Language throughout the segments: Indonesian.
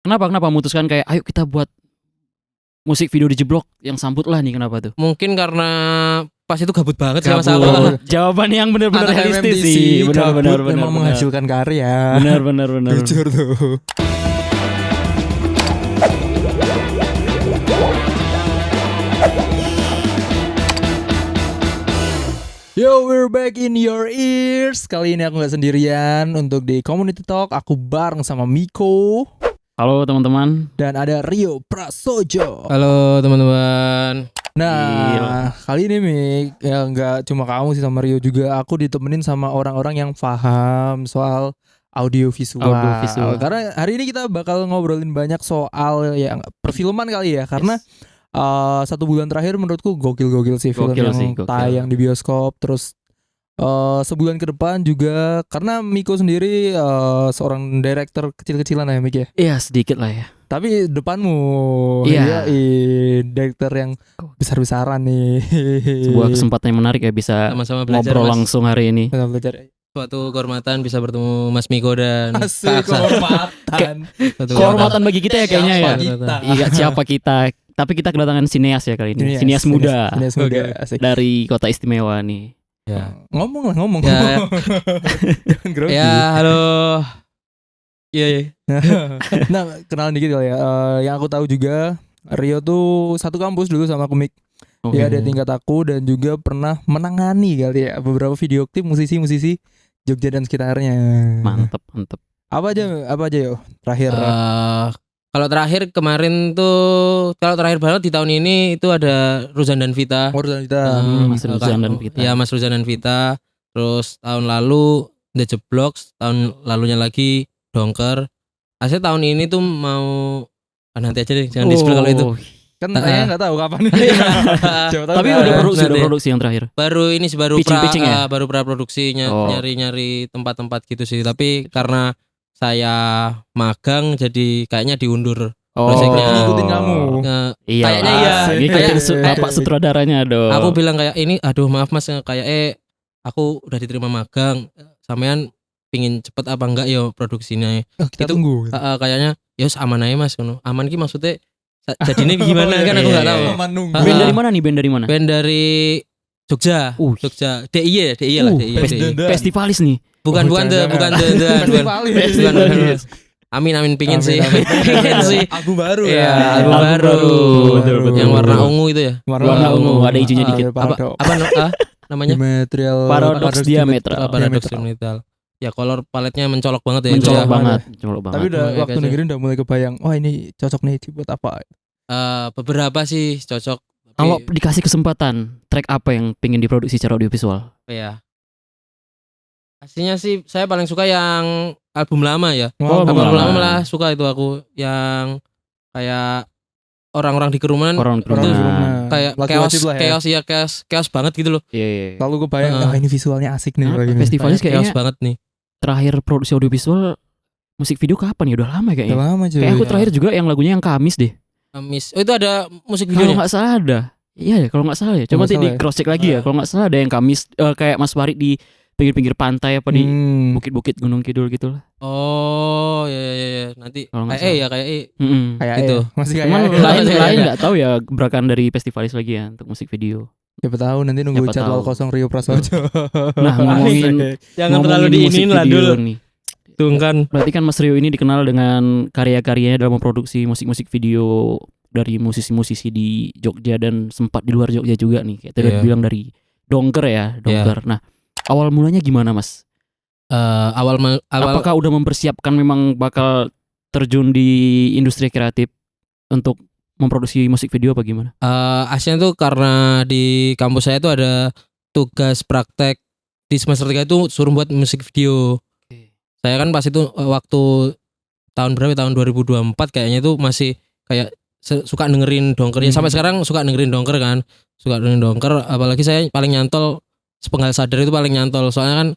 Kenapa memutuskan kayak ayo kita buat musik video dijeblok yang sambut lah nih, kenapa tuh? Mungkin karena pas itu gabut banget sih Gabut. sama. Jawaban yang benar-benar Anak realistis MMDC, sih. Benar. memang menghasilkan karya. Benar. Jujur tuh. Yo, we're back in your ears. Kali ini aku gak sendirian. Untuk di Community Talk aku bareng sama Miko Halo teman-teman. dan ada Rio Prasojo. Halo teman-teman. Nah, kali ini Mik, ya nggak cuma kamu sih sama Rio juga, aku ditemenin sama orang-orang yang paham soal audiovisual. Karena hari ini kita bakal ngobrolin banyak soal yang perfilman kali ya, karena 1 bulan terakhir menurutku gokil sih film yang tayang di bioskop. Terus sebulan ke depan juga, karena Miko sendiri seorang director kecil-kecilan ya Mik ya. Iya sedikit lah ya. Tapi depanmu Iya. director yang besar-besaran nih. Sebuah kesempatan yang menarik ya bisa Sama-sama belajar ngobrol Mas. langsung hari ini. Kita belajar. Suatu kehormatan bisa bertemu Mas Miko dan Asik, Kak Aksa. kehormatan. Suatu Kehormatan bagi kita ya kayaknya ya. Siapa kita? Iya siapa kita. Tapi kita kedatangan sineas ya kali ini. Sineas muda Sineas muda. Asik. dari kota istimewa nih. Ya. Ngomong. Ya. Jangan grogi. Ya, halo. Iya. Nah, kenalan dikit kali ya. Yang aku tahu juga Rio tuh satu kampus dulu sama aku Mik. Oke. Dia ada tingkat aku dan juga pernah menangani kali ya beberapa video klip musisi-musisi Jogja dan sekitarnya. Mantep. Apa aja yo terakhir. Kalau terakhir kemarin tuh, kalau terakhir banget di tahun ini itu ada Ruzan dan Vita. Urusan kita. Mas Ruzan dan Vita. Ya, Mas Ruzan dan Vita. Terus tahun lalu The Jeblogs, tahun lalunya lagi Dongker. Asli tahun ini tuh mau nanti aja deh, jangan di-spill kalau itu. Kan saya nggak tahu kapan. Siapa tahu Tapi nggak. udah produksi, Nanti. yang terakhir. Baru ini sih Pitching ya? baru praproduksi Oh. nyari tempat-tempat gitu sih. Tapi karena saya magang jadi kayaknya diundur. Proyeknya. Ngikutin kamu. Iya. Kayaknya iya. Ngikutin Kayak- bapak sutradaranya dong. Aku bilang kayak ini, aduh maaf Mas, kayak aku udah diterima magang. Sampean pingin cepet apa enggak yo produksinya? Kita Itu- tunggu. Kayaknya ya aman aja Mas kono. Aman ki maksudnya jadinya gimana kan aku nggak tahu. Aman nunggu. Band dari mana nih? Band dari mana? Band dari Jogja. Jogja. DIY lah, DIY. Festivalis nih. Bukan Festivalis. bukan. Amin pingin sih. Pingin sih. Album baru Iya, ya. album album baru. baru. Betul. Yang warna ungu itu ya. Warna ungu, ada hijaunya dikit. Apa namanya? Material Paradox diametral. Paradox diametral. Ya color paletnya mencolok banget ya. Mencolok itu ya. banget. Tapi udah Iya, waktu kayaknya. dengerin udah mulai kebayang. Wah ini cocok nih buat apa? Beberapa sih cocok. Kalau dikasih kesempatan, track apa yang pengen diproduksi secara audiovisual? Ya. Aslinya sih saya paling suka yang album lama ya. Oh, Album album lama lama. malah suka itu aku yang kayak orang-orang di kerumunan. Orang Orang di rumah. Kayak Wajib-wajib lah ya. chaos banget gitu loh. Iya. Lalu kebayang, ini visualnya asik nih. Nah, kayak gini. festivalis Chaos kayaknya banget nih. terakhir produksi audiovisual musik video kapan ya? Udah lama kayaknya. Udah lama cuy. Kayak aku terakhir juga yang lagunya yang Kamis deh. Kamis. Oh itu ada musik Kalau videonya. nggak salah ada. Iya ya, kalau nggak salah ya. Coba Kalau nanti nggak di salah ya. cross check lagi ya. Kalau nggak salah ada yang Kamis kayak Mas Farid di pinggir-pinggir pantai apa di bukit-bukit Gunung Kidul gitu lah. Oh ya. Nanti Kalau nggak kayak ya kayak Kayak Gitu. Masih Cuman kayak lain nggak tahu ya gebrakan dari festivalis lagi ya untuk musik video. Siapa tahu nanti nunggu Siapa jadwal tahu. kosong Rio Prasojo. Nah ngomongin jangan terlalu ngomongin musik diinin lah video dulu. nih. Tuh kan. Berarti kan Mas Rio ini dikenal dengan karya-karyanya dalam memproduksi musik-musik video dari musisi-musisi di Jogja dan sempat di luar Jogja juga nih. Kayak tadi Iya. bilang dari Dongker ya, Dongker. Nah, awal mulanya gimana Mas? Awal Apakah udah mempersiapkan memang bakal terjun di industri kreatif untuk memproduksi musik video apa gimana? aslinya tuh karena di kampus saya tuh ada tugas praktek di semester 3 itu suruh buat musik video. Saya kan pas itu waktu tahun berapa? Tahun 2024 kayaknya itu masih kayak suka dengerin Dongker ya. Sampai sekarang suka dengerin Dongker kan. Suka dengerin Dongker, apalagi saya paling nyantol Sepenggal Sadar itu paling nyantol. Soalnya kan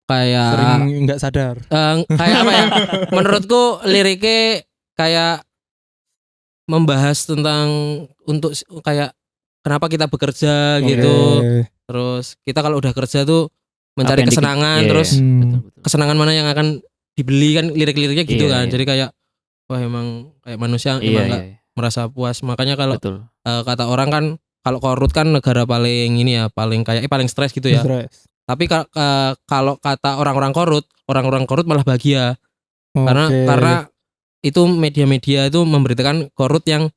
kayak Sering nggak sadar. kayak apa ya? Menurutku liriknya kayak membahas tentang untuk kayak kenapa kita bekerja gitu. Terus kita kalau udah kerja tuh mencari Apa yang kesenangan, Iya. terus Betul. kesenangan mana yang akan dibeli kan lirik-liriknya gitu Iya, kan. iya. Jadi kayak wah emang kayak manusia Iya, emang nggak iya, merasa puas. Makanya kalau betul. kata orang kan kalau Korut kan negara paling ini ya, paling kayak paling stres gitu ya. Stres. Tapi kalau kata orang-orang Korut malah bahagia. Oke. Karena itu media-media itu memberitakan Korut yang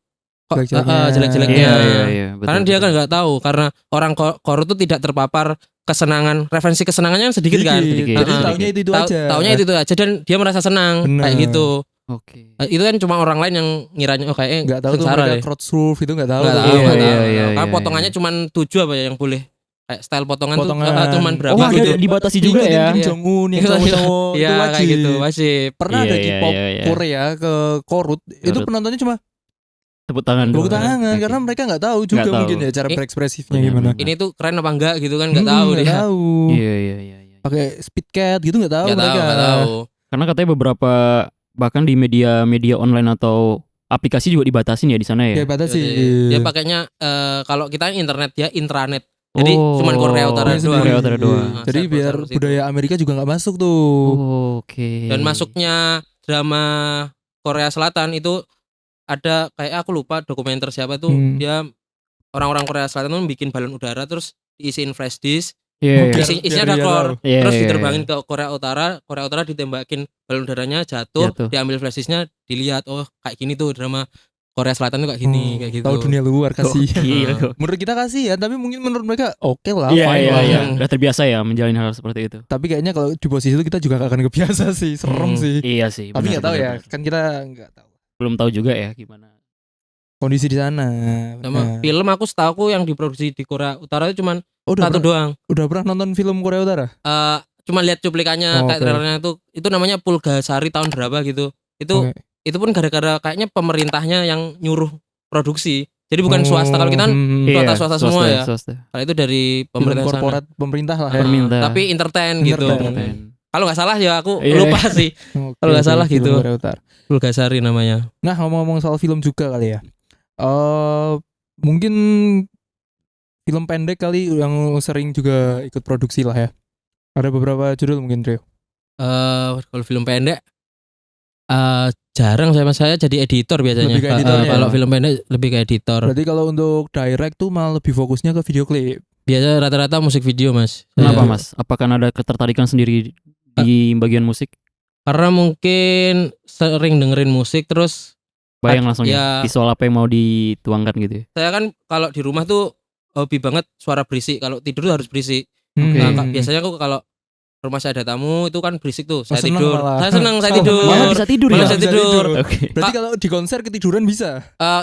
Jelek-jeleknya. jelek-jeleknya. Iya, betul. Karena dia betul. kan nggak tahu, karena orang Korut itu tidak terpapar kesenangan, referensi kesenangannya kan sedikit kan. Sedikit. Jadi Heeh. taunya itu aja. Taunya itu aja dan dia merasa senang Bener. kayak gitu. Oke. Itu kan cuma orang lain yang ngiranya oh kayaknya Nggak tahu tuh sengsara mereka deh. crowdsurf itu nggak tahu. Nggak tuh. tahu, nggak tahu. Iya, Karena iya, potongannya cuma 7 apa ya yang boleh. Kayak style potongan tuh Potongan. cuma berapa Oh, gitu. ada dibatasi juga Ngikutin ya. Kim Jong Un yang Iya, cowok-cowok itu Iya wajib. kayak gitu wajib. Pernah Iya, ada iya, K-pop iya, iya. Korea ke Korut, itu Korut. penontonnya cuma Tepuk tangan tepuk doang. tangan Oke. karena mereka nggak tahu juga Nggak tahu. mungkin ya cara Eh, berekspresifnya benar, gimana. benar. Ini tuh keren apa enggak gitu kan nggak tahu Nggak dia. tahu. Iya, iya. Pakai speed cat gitu nggak tahu Nggak tahu, mereka. nggak tahu. Karena katanya beberapa bahkan di media online atau aplikasi juga dibatasin ya di sana ya. Ya batasi. Dia pakainya kalau kita internet dia intranet. Jadi Oh, cuman Korea Utara Korea doang. Korea Utara doang. Nah, Jadi biar server-server situ. budaya Amerika juga nggak masuk tuh. Oh, oke. Dan masuknya drama Korea Selatan itu ada kayak aku lupa dokumenter siapa tuh dia orang-orang Korea Selatan tuh bikin balon udara terus diisiin flash disk. Iya, iya. Isinya biar dia drakor. tahu. Iya, Terus iya, diterbangin iya. ke Korea Utara ditembakin balon udaranya jatuh, Jatuh. diambil flash disknya, dilihat oh kayak gini tuh drama Korea Selatan tuh kayak gini, kayak gitu. Tahu dunia luar kasih. Gokil, kok. Menurut kita kasih ya, tapi mungkin menurut mereka oke lah, Iya, fine iya, lah. iya. Udah terbiasa ya menjalani hal seperti itu. Tapi kayaknya kalau di posisi itu kita juga gak akan kebiasa sih, serem sih. Iya sih. Tapi benar, nggak tahu benar, ya, benar. kan kita nggak tahu Belum tahu juga ya gimana. kondisi di sana. Sama Benar. film aku setahu yang diproduksi di Korea Utara itu cuman Oh, udah satu doang. udah pernah nonton film Korea Utara? Cuma lihat cuplikannya Oh, kayak oke. trailernya itu namanya Pulgasari tahun berapa gitu. Itu Oke. itu pun gara-gara kayaknya pemerintahnya yang nyuruh produksi. Jadi bukan swasta, kalau kita kan Iya. swasta semua ya. Swasta. Kalau itu dari Film pemerintah sana. korporat pemerintah lah ya. Pemerintah. Tapi entertain gitu. Entertain. Kalau nggak salah ya aku Iya. lupa sih. Oke, Kalau nggak oke, salah film gitu. Korea Utara. Pulgasari namanya. Nah, ngomong-ngomong soal film juga kali ya. Mungkin film pendek kali yang sering juga ikut produksi lah ya. Ada beberapa judul mungkin, Rio. Kalau film pendek jarang saya jadi editor biasanya. Lebih ke editornya Kalau ya? film pendek lebih ke editor. Berarti kalau untuk direct tuh malah lebih fokusnya ke video klip. Biasa rata-rata musik video, Mas. Kenapa Saya- Mas? Apakah ada ketertarikan sendiri di bagian musik? Karena mungkin sering dengerin musik terus Bayang langsung ya. ya visual apa yang mau dituangkan gitu ya. saya kan kalau di rumah tuh hobi banget suara berisik. Kalau tidur tuh harus berisik. Oke. Nah, biasanya aku kalau rumah saya ada tamu itu kan berisik tuh. Saya seneng tidur. malah. Saya seneng, saya Oh, tidur. Malah bisa tidur Malah ya. bisa tidur. Oke. Berarti kalau di konser ketiduran bisa.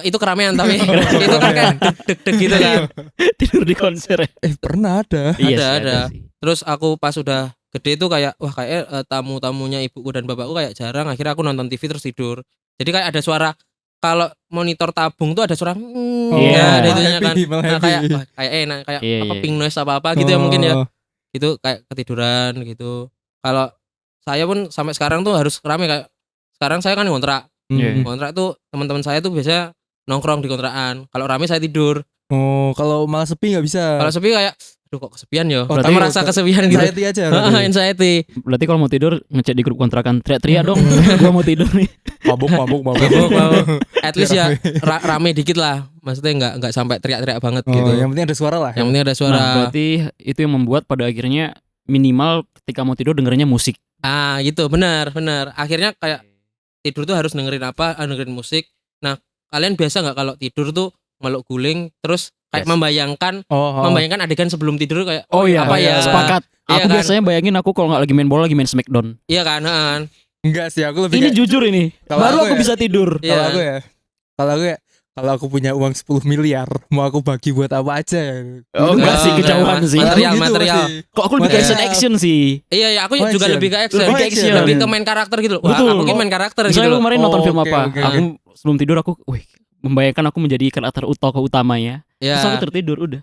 Itu keramaian tapi itu kan kayak deg-deg gitu kan. Tidur di konser ya. Pernah ada. Iya sih, ada. sih. Terus aku pas udah gede tuh kayak wah kayak tamu-tamunya ibuku dan bapakku kayak jarang. Akhirnya aku nonton TV terus tidur. Jadi kayak ada suara kalau monitor tabung tuh ada suara Iya. ya ada malah itunya kan. happy, malah Nah, kayak happy. wah, kayak enak kayak Iya, apa iya. pink noise apa gitu ya mungkin ya. Oh. Itu kayak ketiduran gitu. Kalau saya pun sampai sekarang tuh harus rame kayak sekarang saya kan ngontrak. Iya. Kontrak tuh teman-teman saya tuh biasanya nongkrong di kontrakan. Kalau rame saya tidur. Oh, kalau malah sepi nggak bisa. Kalau sepi kayak aduh kok kesepian ya. Oh, Berarti tapi merasa kesepian gitu. anxiety aja. berarti. Anxiety. Berarti kalau mau tidur ngechat di grup kontrakan teriak-teriak dong. Gua mau tidur nih. Mabuk. Mabuk. At least ya rame dikit lah. Maksudnya nggak sampai teriak-teriak banget Oh, gitu. yang penting ada suara lah. Yang penting ada suara. Nah, berarti itu yang membuat pada akhirnya minimal ketika mau tidur dengerinnya musik. Gitu, benar. Akhirnya kayak tidur tuh harus dengerin apa? Dengerin musik. Nah, kalian biasa nggak kalau tidur tuh meluk guling terus kayak Yes. membayangkan adegan sebelum tidur kayak apa iya, ya? sepakat. Iya Aku kan? biasanya bayangin aku kalau nggak lagi main bola lagi main Smackdown. Iya kan? Enggak sih, aku lebih Ini kayak- jujur ini. Kalau Baru aku aku ya- bisa tidur. Iya. Kalau aku ya kalau aku punya uang 10 miliar mau aku bagi buat apa aja. Oh, enggak sih, kejauhan sih. Material. Gitu Kok aku lebih ke Material. action sih. Iya, aku Oh, juga action. lebih ke action. Lebih ke action. Lebih ke main karakter gitu. Wah, Betul. aku main karakter gitu. Misalnya lu loh. kemarin nonton Oh, film oke, apa? oke. Aku sebelum tidur aku, wih, membayangkan aku menjadi karakter utamanya. Iya. Terus aku tertidur udah.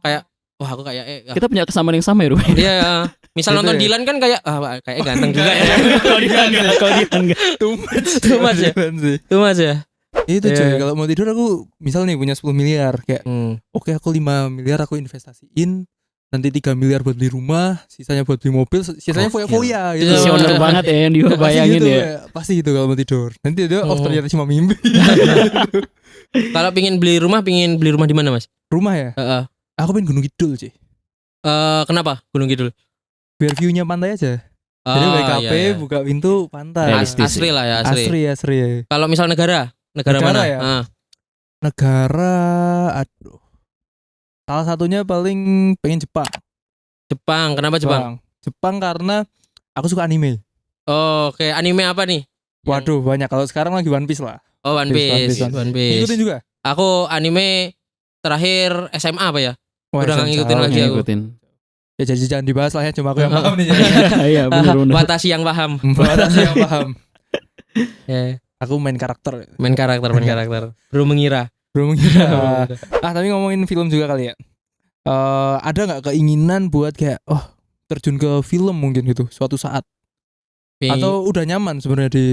Kayak wah aku kayak Kita punya kesamaan yang sama ya, Ruben. Iya. Misal Gitu nonton ya? Dylan kan kayak kayak ganteng juga ya. Kalau dia enggak. Too much. Too much ya? sih. Itu Mas ya. Itu Iya. cuy, kalau mau tidur aku misal nih punya 10 miliar kayak oke aku 5 miliar aku investasiin nanti 3 miliar buat beli rumah, sisanya buat beli mobil, sisanya foya-foya gitu. Visioner banget ya yang dia bayangin gitu, ya. Pasti gitu kalau mau tidur. Nanti dia ternyata cuma mimpi. Kalau pingin beli rumah di mana Mas? Rumah ya? Heeh. Aku pengen Gunung Kidul sih. Kenapa Gunung Kidul? Biar view-nya pantai aja. Jadi WKP buka pintu pantai. Asri lah ya, Asri. Kalau misal negara mana? Ya? Negara, aduh. Salah satunya paling pengen Jepang. Jepang, kenapa Jepang? Jepang karena aku suka anime. Oh, oke. Anime apa nih? Waduh, banyak. Kalau sekarang lagi One Piece lah. Oh, One Piece. Ngikutin juga? Aku anime terakhir SMA apa ya? Wah, udah nggak ngikutin lagi aku. Ya jadi jangan dibahas lah ya, cuma aku yang paham nih. Iya, benar. Watashi yang paham. Watashi yang paham. Ya. Aku main karakter. Bro mengira. Tapi ngomongin film juga kali ya. Ada nggak keinginan buat kayak terjun ke film mungkin gitu suatu saat? Atau udah nyaman sebenarnya di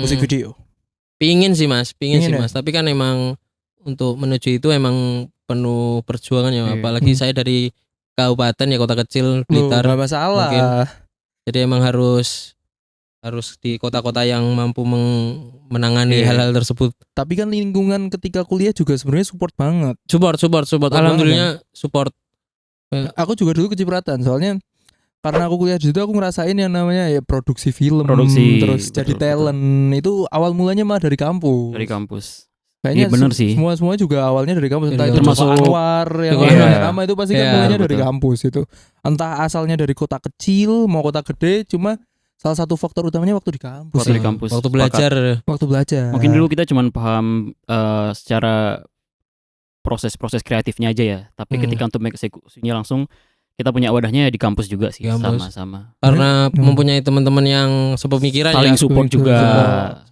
musik video? Pingin sih Mas. Tapi kan emang untuk menuju itu emang penuh perjuangan ya. Apalagi saya dari kabupaten ya, kota kecil Blitar. Gak masalah. Mungkin. Jadi emang harus di kota-kota yang mampu menangani hal-hal tersebut. Tapi kan lingkungan ketika kuliah juga sebenarnya support banget. Support. Alhamdulillah support. Aku juga dulu kecipratan soalnya karena aku kuliah di situ, aku ngerasain yang namanya ya produksi film, terus jadi talent. Itu awal mulanya mah dari kampus. Kayaknya bener sih. Semua juga awalnya dari kampus. Entah itu termasuk Anwar yang nama itu pasti kan mulanya dari kampus itu. Entah asalnya dari kota kecil mau kota gede, cuma salah satu faktor utamanya waktu di kampus. Waktu belajar. Mungkin dulu kita cuma paham secara proses kreatifnya aja ya. Tapi ketika untuk eksekusinya langsung, kita punya wadahnya di kampus juga sih. Sama-sama. Karena mempunyai teman-teman yang sepemikiran, saling support juga.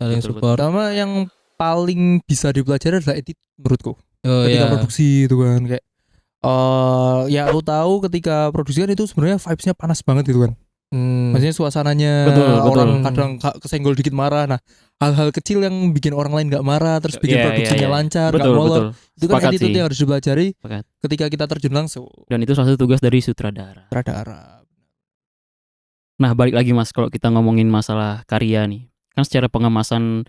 Saling support. Sama yang paling bisa dipelajari adalah edit menurutku. Ketika produksi itu kan kayak ya aku tahu ketika produksi kan itu sebenarnya vibes-nya panas banget gitu kan. Maksudnya suasananya orang kadang kesenggol dikit marah. Nah, hal-hal kecil yang bikin orang lain gak marah terus bikin produksinya lancar, gak molor. Itu kan attitude yang harus dipelajari ketika kita terjun langsung. Dan itu salah satu tugas dari sutradara. Nah, balik lagi Mas, kalau kita ngomongin masalah karya nih. Kan secara pengemasan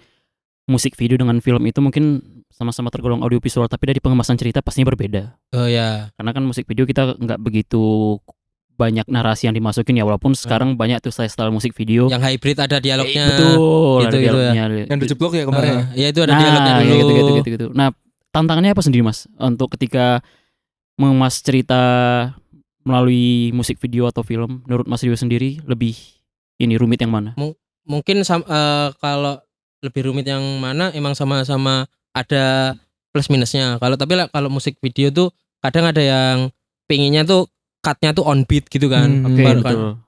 musik video dengan film itu mungkin sama-sama tergolong audiovisual, tapi dari pengemasan cerita pastinya berbeda. Oh ya. Karena kan musik video kita nggak begitu banyak narasi yang dimasukin ya, walaupun sekarang banyak tuh style musik video yang hybrid, ada dialognya. Betul, ada dialognya. Yang dijeblok ya kemarin. Ya itu ada dialognya dulu. Gitu. Nah, tantangannya apa sendiri Mas untuk ketika mengemas cerita melalui musik video atau film? Menurut Mas Rio sendiri lebih rumit yang mana? Mungkin kalau lebih rumit yang mana, emang sama-sama ada plus minusnya. Kalau musik video tuh kadang ada yang pengennya tuh cutnya tuh on beat gitu kan. Betul.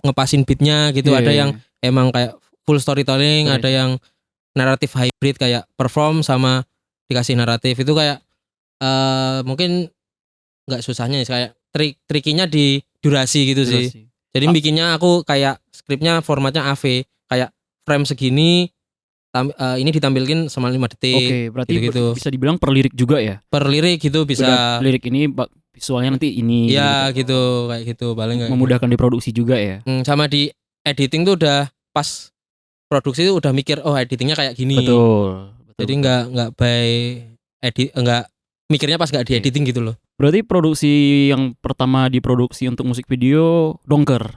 Ngepasin beatnya gitu. Ada yang emang kayak full storytelling, ada yang naratif hybrid kayak perform sama dikasih naratif. Itu kayak mungkin nggak susahnya, kayak trikinya di durasi gitu sih. Jadi bikinnya aku kayak skripnya formatnya AV, kayak frame segini, ini ditampilkan sama 5 detik. Oke, berarti gitu. Bisa dibilang per lirik juga ya? Per lirik gitu bisa. Lirik ini visualnya nanti ini. Iya gitu, kayak gitu paling. Memudahkan diproduksi juga ya. Sama di editing tuh udah pas produksi tuh udah mikir, editingnya kayak gini. Betul. Jadi nggak mikirnya pas nggak di editing gitu loh. Berarti produksi yang pertama diproduksi untuk musik video Dongker.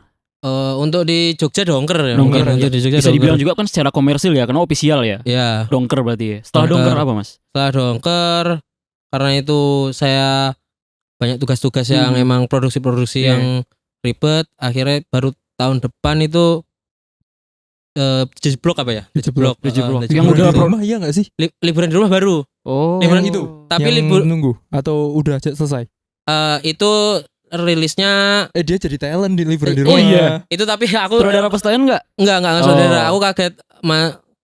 Untuk di Jogja Dongker ya. Untuk di Jogja bisa dibilang juga kan secara komersil ya, karena official ya. Iya. Dongker berarti ya. Setelah Dongker apa Mas? Setelah Dongker, karena itu saya banyak tugas-tugas yang emang produksi yang ribet. Akhirnya baru tahun depan itu Jejeblok apa ya? Jejeblok. Yang udah rumah iya nggak sih? Liburan di rumah baru. Liburan itu. Tapi nunggu atau udah selesai? Itu rilisnya dia jadi talent di liburan di rumah. Oh iya. Itu tapi aku saudara pas talent enggak? Enggak saudara. Aku kaget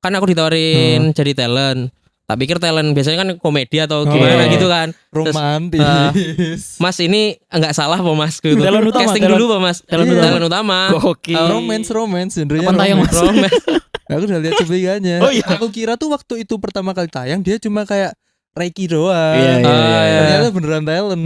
kan aku ditawarin jadi talent. Tak pikir talent biasanya kan komedi atau gimana gitu kan. Romantis. Mas ini enggak salah apa Mas gitu. Talent utama. Casting dulu apa Mas? Talent utama. Oke. Romance genrenya. Kapan tayang Mas? Aku udah lihat cuplikannya. Oh iya. Aku kira tuh waktu itu pertama kali tayang dia cuma kayak Reiki doang. Iya, iya, iya. Ternyata beneran talent.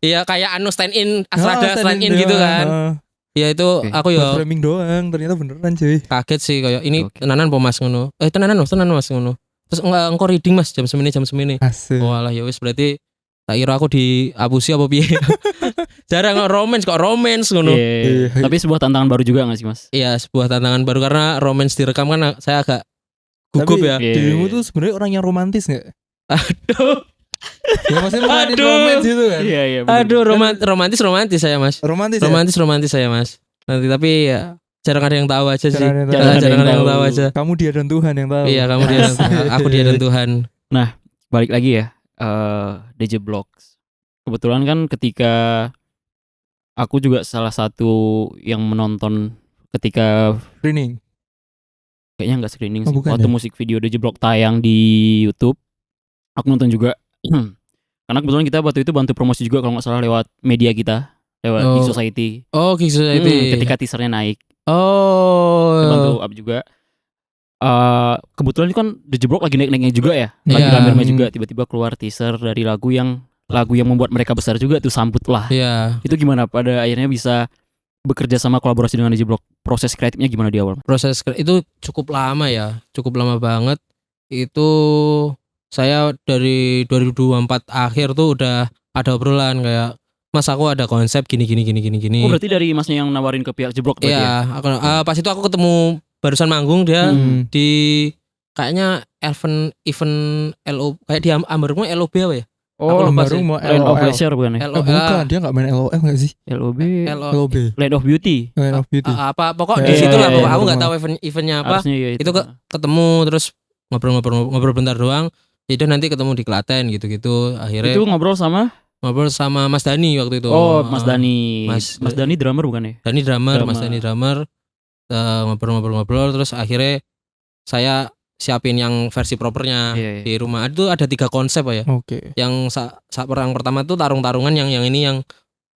Iya kayak anu stand in Astrada stand in gitu kan. Ya itu Oke. aku Buat ya framing doang, ternyata beneran cuy. kaget sih kayak ini Oke. tenanan po Mas ngono. Tenanan Mas ngono. Terus engko reading Mas jam semini. Asik. Oh alah ya wis berarti tak kira aku diapusi apa piye. Jarang kok romance ngono. Iya. Iya. Tapi sebuah tantangan baru juga gak sih Mas? Iya, sebuah tantangan baru karena romance direkam kan saya agak gugup Tapi ya. Iya. dirimu tuh sebenarnya orang yang romantis gak? Aduh, Ya maksudnya mengadain Aduh. romance gitu kan. Iya, iya. bener. aduh romantis saya Mas. Romantis ya? Romantis saya Mas. Nanti tapi ya jarang ada yang tahu aja sih. Jarang ada yang tahu. Jarang ada yang tahu aja. Kamu dia dan Tuhan yang tahu. Iya, kamu dia aku dia dan Tuhan. Balik lagi ya, DJ Blocks. Kebetulan kan ketika aku juga salah satu yang menonton ketika Screening. kayaknya nggak screening Oh, sih, bukan waktu ya? musik video DJ Block tayang di YouTube, aku nonton juga. Karena kebetulan kita waktu itu bantu promosi juga kalau nggak salah lewat media kita, lewat Oh. Geek Society. Oh, Geek Society. Ketika teasernya naik, kita Oh. bantu up juga. Kebetulan itu kan DJ Block lagi naik-naiknya juga ya, lagi Iya. rame-rame juga. Tiba-tiba keluar teaser dari lagu yang membuat mereka besar juga tuh, Sambut lah. Iya, Itu gimana pada akhirnya bisa bekerja sama kolaborasi dengan DJ Block? Proses kreatifnya gimana di awal? proses itu cukup lama ya, cukup lama banget. Itu saya dari 2024 akhir tuh udah ada obrolan kayak Mas aku ada konsep gini. Oh berarti dari masnya yang nawarin ke pihak DJ Block berarti ya? Iya, pas itu aku ketemu barusan manggung dia di kayaknya event LO kayak di Ambermo LOB apa ya? Oh, lupa baru sih. mau Land of LOL. Leisure bukan ya? Bukan, dia gak main LOL gak sih? LOB, LOB. Land of Beauty. Land of Beauty. apa pokok Iya, di situ lah iya, pokok iya, aku nggak rumah. tahu eventnya apa. Harusnya ya Itu ketemu terus ngobrol bentar doang. Jadi nanti ketemu di Klaten gitu-gitu. Akhirnya Itu ngobrol sama ngobrol sama Mas Dani waktu itu. Oh Mas Dani. Mas- Mas Dani drummer bukan ya? Dani drummer, Mas Drummer. Dani drummer. Ngobrol terus akhirnya saya siapin yang versi propernya Iya, iya. di rumah. Itu ada 3 konsep ya. Oke. Yang yang pertama tuh tarung-tarungan yang ini yang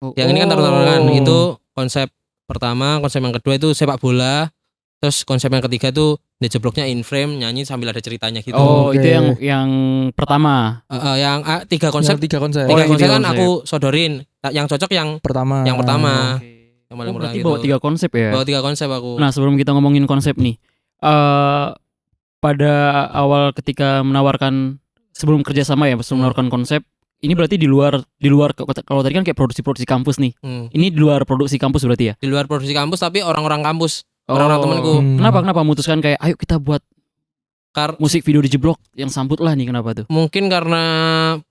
Oh, ini kan tarung-tarungan. Itu konsep pertama, konsep yang kedua itu sepak bola. Terus konsep yang ketiga tuh DJ Blocknya in frame nyanyi sambil ada ceritanya gitu. Oh Oke. itu yang pertama. Yang 3 konsep. Yang 3 konsep. Tiga yang konsep tiga kan konsep. aku sodorin. Yang cocok yang Pertama. pertama. Yang paling Oh, pertama berarti gitu. bawa 3 konsep ya? Bawa 3 konsep aku. Nah sebelum kita ngomongin konsep nih, pada awal ketika menawarkan sebelum kerjasama ya, sebelum menawarkan konsep, ini berarti di luar kalau tadi kan kayak produksi kampus nih, ini di luar produksi kampus berarti ya? Di luar produksi kampus tapi orang-orang kampus, orang-orang temanku. Kenapa memutuskan kayak ayo kita buat musik video DJ Block yang Sambut lah nih, kenapa tuh? Mungkin karena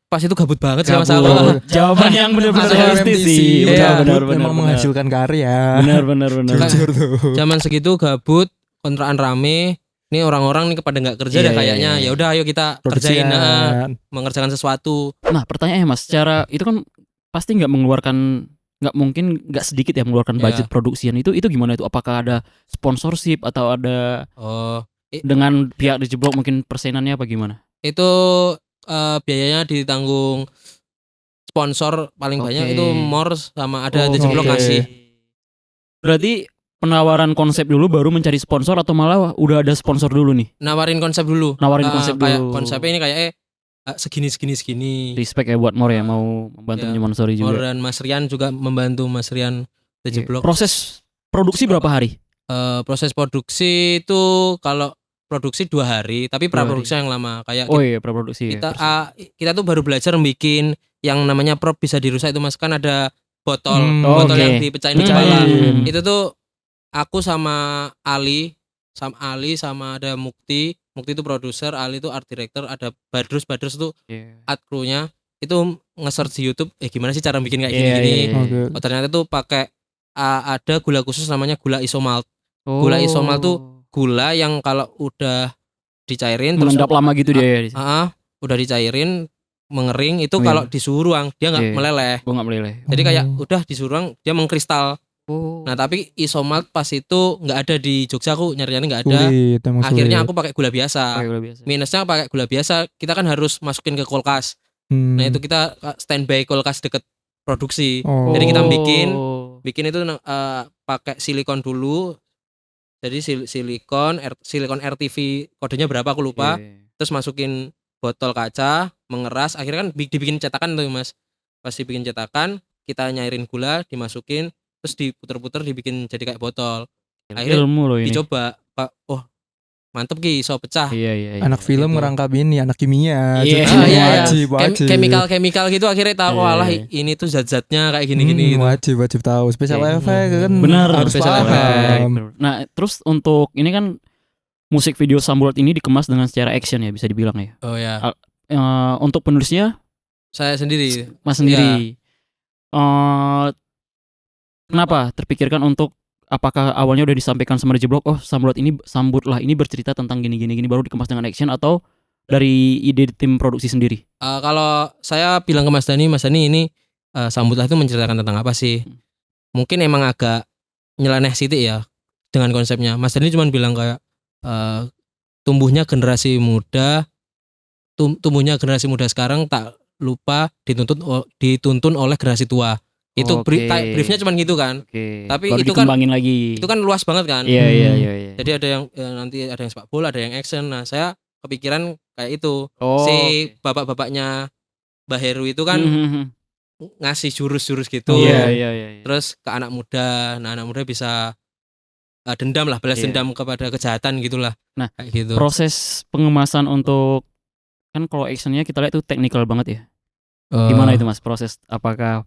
pas itu gabut banget sih Mas Gabut. aku. Jawaban yang benar-benar Masuk realistis MTC, sih. udah Benar, memang menghasilkan karya. Benar. Jujur tuh. Zaman segitu gabut, kontrakan rame. Ini orang-orang nih kepada nggak kerja Iya, dah kayaknya. iya. Ya udah ayo kita kerjain, Produksian. mengerjakan sesuatu. Nah pertanyaannya Mas, secara itu kan pasti nggak mungkin nggak sedikit ya mengeluarkan Iya. budget produksian itu gimana itu? Apakah ada sponsorship atau ada Oh, dengan pihak DJ Block mungkin persenannya apa gimana? itu biayanya ditanggung sponsor paling banyak Oke. itu Mor sama ada Oh, DJ Block oke. ngasih. Berarti penawaran konsep dulu baru mencari sponsor atau malah udah ada sponsor dulu nih? Nawarin konsep dulu. Nawarin konsep Kayak dulu. konsepnya ini kayak segini. Respect ya buat Mor ya, mau membantu Iya. menyponsori Mor juga. dan Mas Rian juga membantu Mas Rian DJ Block. Proses produksi berapa hari? Proses produksi itu kalau produksi 2 hari, tapi 2 hari. praproduksi yang lama. Kayak Oh iya praproduksi kita ya. kita tuh baru belajar bikin yang namanya prop bisa dirusak itu Mas, kan ada botol oke. yang dipecahin Hmm. kepala. Hmm. Itu tuh aku sama Ali sama ada Mukti itu produser, Ali itu art director, ada Badrus tuh Iya. art crew-nya. Itu nge-search di YouTube gimana sih cara bikin kayak Iya, gini-gini. iya, iya. Oke. Oh, ternyata tuh pakai ada gula khusus namanya gula isomalt. Oh. Gula isomal tuh Gula yang kalau udah dicairin terus mengendap lama gitu dia ya. udah dicairin mengering itu Oh, iya. kalau di suhu ruang dia nggak Iya. meleleh. Gua nggak meleleh. Jadi kayak udah di suhu ruang dia mengkristal. Oh. Nah tapi isomalt pas itu nggak ada di Jogja, aku nyariannya nggak ada. Sulit, emang Akhirnya sulit. aku pakai gula biasa. Pakai gula biasa. Minusnya pakai gula biasa kita kan harus masukin ke kulkas. Hmm. Nah itu kita standby kulkas deket produksi. Oh. Jadi kita bikin itu pakai silikon dulu. Jadi silikon RTV kodenya berapa aku lupa. Iya. Terus masukin botol kaca, mengeras, akhirnya kan dibikin cetakan tuh Mas. Pas dibikin cetakan, kita nyairin gula, dimasukin, terus diputer-puter dibikin jadi kayak botol. Akhirnya Ilmu loh ini. dicoba, Pak. Oh, mantep Ki, iso pecah. Iya. Anak film gitu. ngerangkap ini, anak kimia. Iya. Jadi Iya. wajib. Chemical gitu akhirnya tahu Iya. walah ini tuh zat-zatnya kayak gini-gini gitu. Wajib tahu. Special Iya. effect kan Benar, harus special paham. Nah, terus untuk ini kan musik video Samburat ini dikemas dengan secara action ya, bisa dibilang ya. Oh ya, Untuk penulisnya saya sendiri. Mas sendiri. Kenapa terpikirkan untuk, apakah awalnya udah disampaikan sama DJ Block, oh Sambutlah ini bercerita tentang gini baru dikemas dengan action, atau dari ide tim produksi sendiri? Kalau saya bilang ke Mas Dani ini Sambutlah itu menceritakan tentang apa sih? Mungkin emang agak nyeleneh sitik ya dengan konsepnya. Mas Dani cuma bilang kayak tumbuhnya generasi muda sekarang tak lupa dituntun oleh generasi tua. Itu briefnya cuma gitu kan. Tapi baru itu kan dikembangin lagi. itu kan luas banget kan. Iya. Jadi ada yang nanti ada yang sepak bola, ada yang action. Nah, saya kepikiran kayak itu. Oh, Si bapak-bapaknya Mbah Heru itu kan ngasih jurus-jurus gitu. Iya. Terus ke anak muda. Nah, anak muda bisa dendam lah, balas Iya. dendam kepada kejahatan gitulah. Nah, kayak gitu. Proses pengemasan untuk, kan kalau actionnya kita lihat itu technical banget ya. Gimana itu Mas proses? Apakah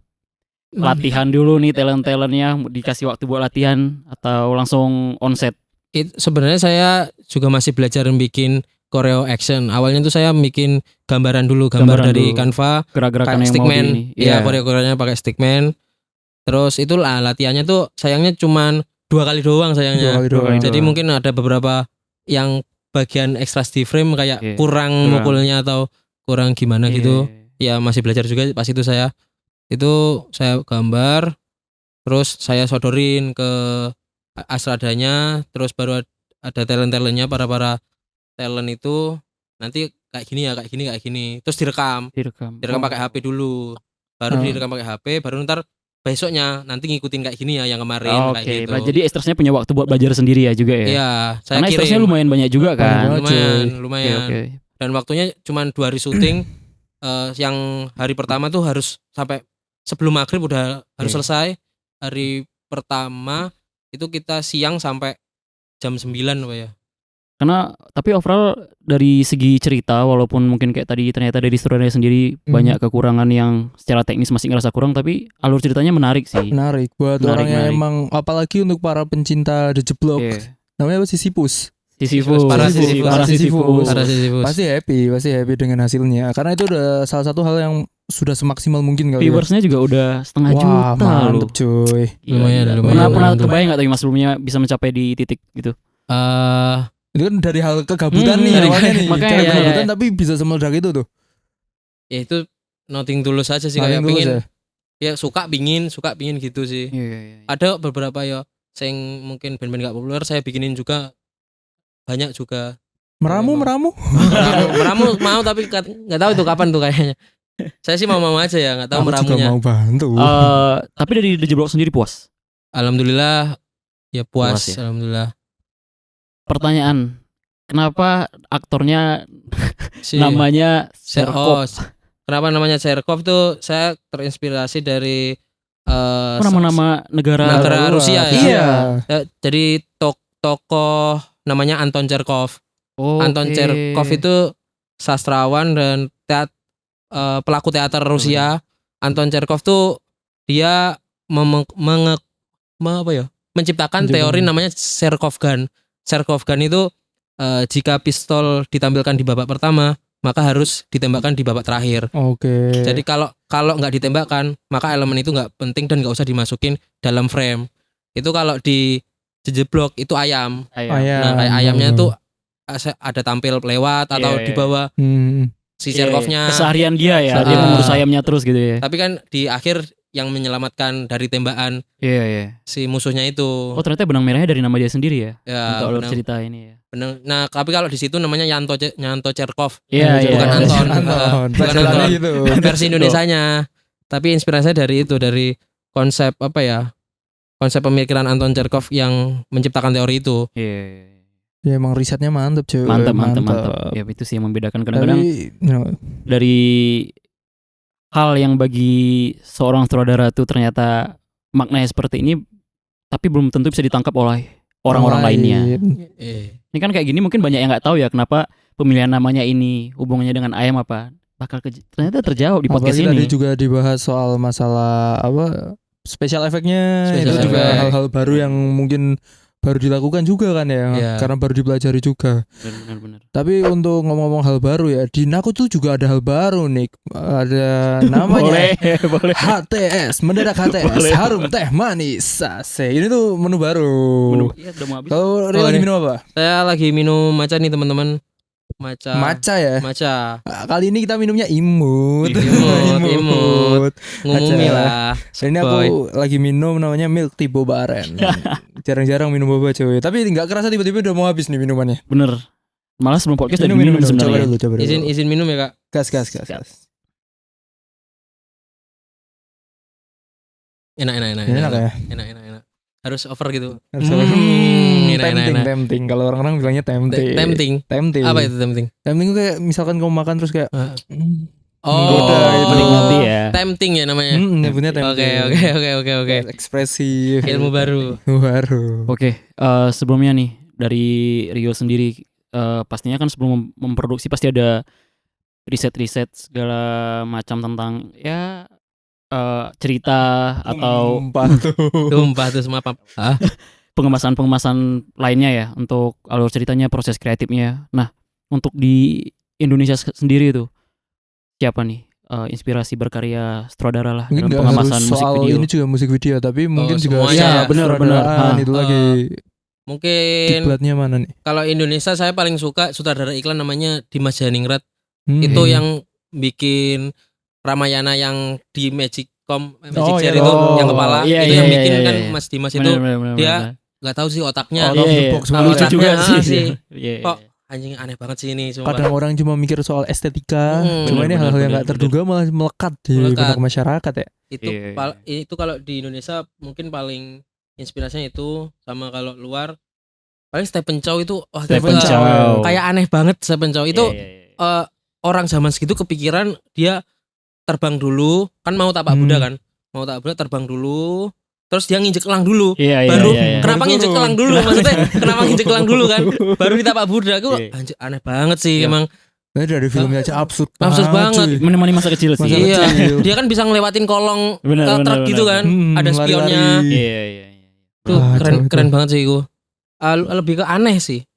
latihan dulu nih talent-talentnya, dikasih waktu buat latihan, atau langsung on set? Sebenarnya saya juga masih belajar bikin choreo action. Awalnya tuh saya bikin gambar dari dulu. Canva, Gerak-gerakan yang stickman. mau di ini. Iya, choreo-choreonya pakai stickman. Terus itu latihannya tuh sayangnya cuman 2 kali doang sayangnya. 2 kali doang. Jadi mungkin ada beberapa yang bagian extras di frame kayak kurang mukulnya atau kurang gimana gitu. Ya masih belajar juga pas itu saya. Itu saya gambar, terus saya sodorin ke asradanya, terus baru ada talent-talentnya, para talent itu nanti kayak gini, terus direkam pakai HP dulu, baru direkam pakai HP, baru ntar besoknya nanti ngikutin kayak gini ya yang kemarin. Kayak gitu. Jadi extrasnya punya waktu buat belajar sendiri ya juga ya. Iya, saya karena extrasnya lumayan banyak juga kan. Lumayan. Dan waktunya cuma 2 hari syuting. Yang hari pertama tuh harus sampai sebelum maghrib udah harus selesai. Hari pertama itu kita siang sampai jam 9 apa ya. Karena tapi overall dari segi cerita, walaupun mungkin kayak tadi ternyata dari sutradara sendiri banyak kekurangan yang secara teknis masih ngerasa kurang, tapi alur ceritanya menarik sih. Menarik buat orang yang emang, apalagi untuk para pencinta The Jeblok. Namanya apa? Sisyphus. Sisyphus. Pasti happy dengan hasilnya, karena itu udah salah satu hal yang sudah semaksimal mungkin kali. Viewersnya juga udah 500.000 mantep cuy. Lumayan. Pernah kebayang gak tapi Mas sebelumnya bisa mencapai di titik gitu? Itu kan dari hal kegabutan nih awalnya nih. Makanya kegabutan tapi bisa semeledak itu tuh. Ya itu nothing tulus aja sih, kayak pingin ya suka pingin gitu sih. Ada beberapa ya yang mungkin band-band gak populer saya bikinin juga. Banyak juga. Meramu mau, tapi nggak tahu itu kapan tuh kayaknya. Saya sih mau aja ya, nggak tahu meramunya. Aku juga mau bantu. Tapi dari The Jeblok sendiri puas? Alhamdulillah ya puas ya? Alhamdulillah. Pertanyaan, kenapa aktornya namanya Cherkov? Kenapa namanya Cherkov tuh? Saya terinspirasi dari nama-nama negara Rusia ya. Iya. Jadi tokoh namanya Anton Chekhov. Anton Chekhov itu sastrawan dan pelaku teater Rusia. Anton Chekhov tuh dia menciptakan teori namanya Chekhov gun. Chekhov gun itu jika pistol ditampilkan di babak pertama, maka harus ditembakkan di babak terakhir. Jadi kalau nggak ditembakkan, maka elemen itu nggak penting dan nggak usah dimasukin dalam frame. Itu kalau di Jeblok itu ayam. Nah kayak ayamnya tuh ada tampil lewat atau di bawah si Cherkovnya. Keseharian dia ya, dia mengurus ayamnya terus gitu ya. Tapi kan di akhir yang menyelamatkan dari tembakan si musuhnya itu. Oh ternyata benang merahnya dari nama dia sendiri ya, untuk alur cerita ini ya. Benar. Nah tapi kalau di situ namanya Nyanto Cherkov. Bukan Anton. Bukan Anton gitu. Versi Indonesianya. Tapi inspirasinya dari konsep konsep pemikiran Anton Chekhov yang menciptakan teori itu. Ya emang risetnya mantep cuy. Mantap. Ya itu sih yang membedakan kadang-kadang dari hal yang bagi seorang sutradara tuh ternyata maknanya seperti ini, tapi belum tentu bisa ditangkap oleh orang-orang lainnya. Ini kan kayak gini mungkin banyak yang nggak tahu ya kenapa pemilihan namanya ini hubungannya dengan ayam apa bakal ternyata terjawab di podcast Apalagi ini. tadi juga dibahas soal masalah apa special efeknya, itu juga hal-hal baru yang mungkin baru dilakukan juga kan ya, karena baru dipelajari juga. Benar. Tapi untuk ngomong-ngomong hal baru ya, di Naku tuh juga ada hal baru nih. Ada namanya boleh. HTS, mendadak HTS, harum teh manis. Ini tuh menu baru. Iya, udah mau habis. Kalau Rio lagi minum apa? Saya lagi minum matcha nih teman-teman. Matcha ya. Matcha. Kali ini kita minumnya imut. Imut. Ngumumi lah. Ini aku lagi minum namanya milk tea boba aren. Jarang-jarang minum boba cuy. Tapi nggak kerasa tiba-tiba udah mau habis nih minumannya. Bener. Malah sebelum podcast udah minum sebenarnya. Coba dulu. Izin minum ya kak. Gas. Enak ya. Enak. Harus over gitu. Tempting. Kalau orang-orang bilangnya tempting. Apa itu tempting? Tempting kayak misalkan kamu makan terus kayak menggoda gitu. Menikmati ya. Tempting ya namanya. Nyebutnya tempting. Oke. Ekspresi Ilmu baru. Oke, sebelumnya nih dari Rio sendiri, pastinya kan sebelum memproduksi pasti ada riset segala macam tentang ya cerita atau tumpah tuh semua pengemasan lainnya ya untuk alur ceritanya, proses kreatifnya. Nah, untuk di Indonesia sendiri itu siapa nih inspirasi berkarya sutradara lah mungkin dalam pengemasan musik soal video? ini juga musik video, tapi mungkin juga semuanya. Benar. itu lagi. Mungkin kiblatnya mana nih? Kalau Indonesia saya paling suka sutradara iklan namanya Dimas Daningrat. Itu yang bikin Ramayana yang di Magicom Chair itu yang kepala itu yang bikin kan Mas Dimas itu dia nggak tahu sih otaknya lucu juga sih. Kok anjing aneh banget sih ini. Kadang orang cuma mikir soal estetika, cuma ini hal-hal yang nggak terduga malah melekat di benak masyarakat ya. Itu kalau di Indonesia mungkin paling inspirasinya itu, sama kalau luar paling Stephen Chow itu kayak aneh banget. Stephen Chow itu orang zaman segitu kepikiran dia terbang dulu kan, mau tapak Buddha kan, terbang dulu terus dia nginjek elang dulu baru kenapa nginjek elang dulu maksudnya kenapa nginjek elang dulu kan baru ditapak Buddha. Aku anjir aneh banget sih emang. Dari filmnya aja absurd banget. Menemani masa kecil sih. Dia kan bisa ngelewatin kolong truk gitu kan, ada spionnya. Tuh keren banget sih itu. Lebih ke aneh sih.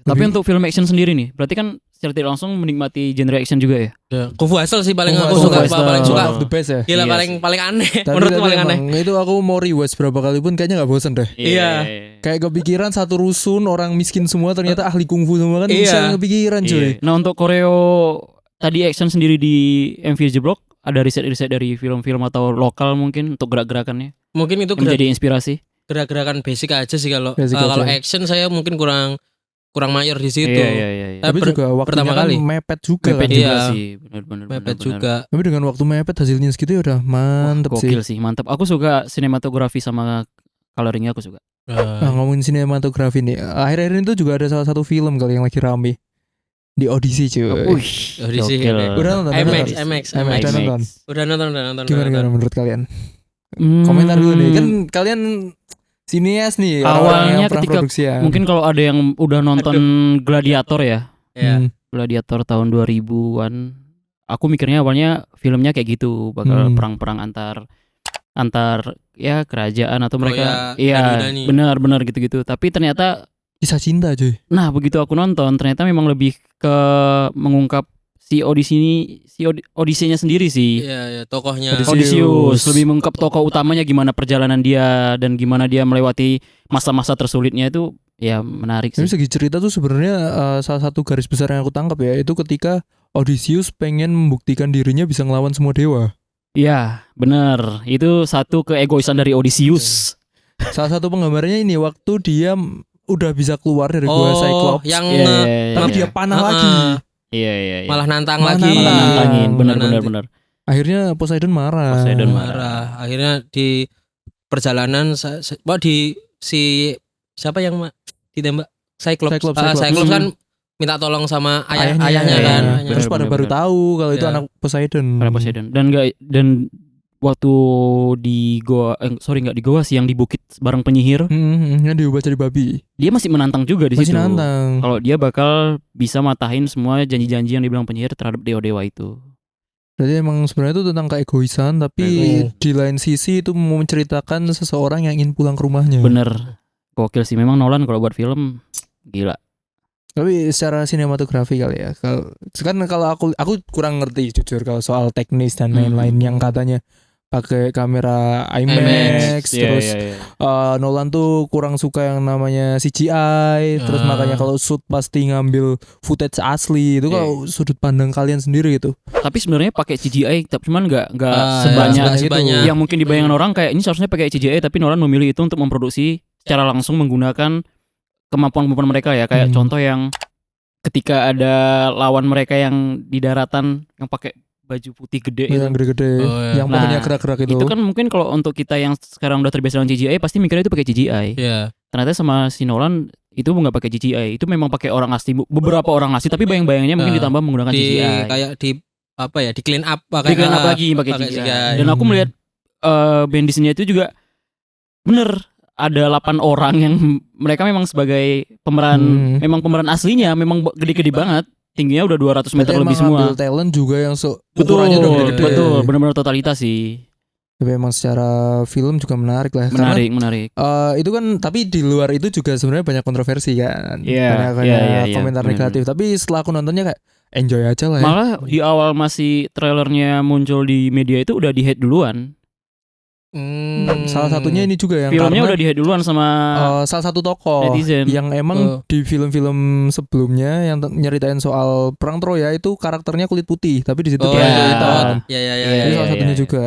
Tapi untuk film action sendiri nih, berarti kan secara tidak langsung menikmati genre action juga ya? Kung Fu Hustle sih paling aku suka, paling suka. The best ya. Gila paling aneh. Menurutku paling aneh. Itu aku mau rewatch berapa kali pun kayaknya nggak bosan deh. Iya. Kayak kepikiran satu rusun orang miskin semua ternyata ahli kungfu semua kan, bisa kepikiran cuy. Nah untuk koreo tadi action sendiri di MVJ Block ada riset-riset dari film-film atau lokal mungkin untuk gerak-gerakannya? Mungkin itu menjadi inspirasi. Gerak-gerakan basic aja sih kalau action saya mungkin kurang mayor di situ. Iya. Tapi juga waktunya pertama kali mepet juga sih. Benar. juga. Tapi dengan waktu mepet hasilnya segitu ya udah mantep sih. Gokil sih, mantap. Aku suka sinematografi sama coloringnya aku suka. Ngomongin sinematografi nih, akhir-akhir ini tuh juga ada salah satu film kali yang lagi rame di Odyssey cuy. Odyssey. Udah nonton? IMAX. Udah nonton. Gimana menurut kalian? Komentar dulu nih, kan kalian sinias nih, awalnya ketika mungkin kalau ada yang udah nonton Gladiator ya, Gladiator tahun 2000-an, aku mikirnya awalnya filmnya kayak gitu, bakal perang-perang antar ya kerajaan atau mereka, benar gitu-gitu. Tapi ternyata kisah cinta cuy. Nah begitu aku nonton, ternyata memang lebih ke mengungkap si Odysseus-nya sendiri sih. Iya, tokohnya. Odysseus lebih mengungkap tokoh utamanya, gimana perjalanan dia dan gimana dia melewati masa-masa tersulitnya itu ya menarik sih. Tapi segi cerita tuh sebenarnya salah satu garis besar yang aku tangkap ya, itu ketika Odysseus pengen membuktikan dirinya bisa ngelawan semua dewa. Iya, benar. Itu satu keegoisan dari Odysseus. Salah satu penggambarnya ini waktu dia udah bisa keluar dari gua Cyclops. Tapi dia panah lagi. Iya. Malah nantangin. Benar. Akhirnya Poseidon marah. Akhirnya di perjalanan siapa yang ditembak Cyclops Cyclops. kan minta tolong sama ayahnya Ayahnya, kan. iya. Terus pada baru Bener. tahu kalau itu Iya. anak Poseidon. Para Poseidon. Dan waktu di goa nggak di goa sih, yang di bukit bareng penyihir, Yang diubah jadi babi. dia masih menantang juga di Masih situ. nantang. Kalau dia bakal bisa matahin semua janji-janji yang dibilang penyihir terhadap dewa-dewa itu. Berarti emang sebenarnya itu tentang keegoisan, tapi di lain sisi itu mau menceritakan seseorang yang ingin pulang ke rumahnya. Bener. Gokil sih memang Nolan kalau buat film gila. Tapi secara sinematografi kali ya. Kalau aku kurang ngerti jujur kalau soal teknis dan lain-lain yang katanya pakai kamera IMAX, terus Iya. Nolan tuh kurang suka yang namanya CGI, terus makanya kalau shoot pasti ngambil footage asli. Itu kalau sudut pandang kalian sendiri gitu. Tapi sebenarnya pakai CGI, tapi cuman nggak sebanyak sebanyak yang mungkin dibayangkan orang kayak ini seharusnya pakai CGI, tapi Nolan memilih itu untuk memproduksi secara langsung menggunakan kemampuan mereka ya. Kayak contoh yang ketika ada lawan mereka yang di daratan yang pakai baju putih gede yang gede-gede, yang pokoknya gerak-gerak itu. Itu kan mungkin kalau untuk kita yang sekarang udah terbiasa dengan CGI pasti mikirnya itu pakai CGI. Iya. Ternyata sama si Nolan itu nggak pakai CGI, itu memang pakai orang asli, beberapa orang asli, tapi bayang-bayangannya mungkin ditambah menggunakan CGI. Kayak di apa ya, di clean up Di clean up lagi pakai CGI. Dan aku melihat Bendisnya itu juga bener, ada 8 orang yang mereka memang sebagai pemeran, memang pemeran aslinya, memang gede-gede banget. Tingginya udah 200 meter lebih semua. Ambil talent juga yang Ukurannya udah gede. Betul, benar-benar totalitas sih. Tapi emang secara film juga menarik lah. Menarik. Itu kan, tapi di luar itu juga sebenarnya banyak kontroversi kan. Iya, banyak komentar negatif. Tapi setelah aku nontonnya kayak enjoy aja lah ya. Malah di awal masih trailernya muncul di media itu udah di-hate duluan. Salah satunya ini juga yang filmnya karena udah di-hate duluan sama salah satu tokoh netizen. yang emang di film-film sebelumnya yang nyeritain soal perang Troya itu karakternya kulit putih, tapi di situ dia kulit hitam. Itu salah satunya juga.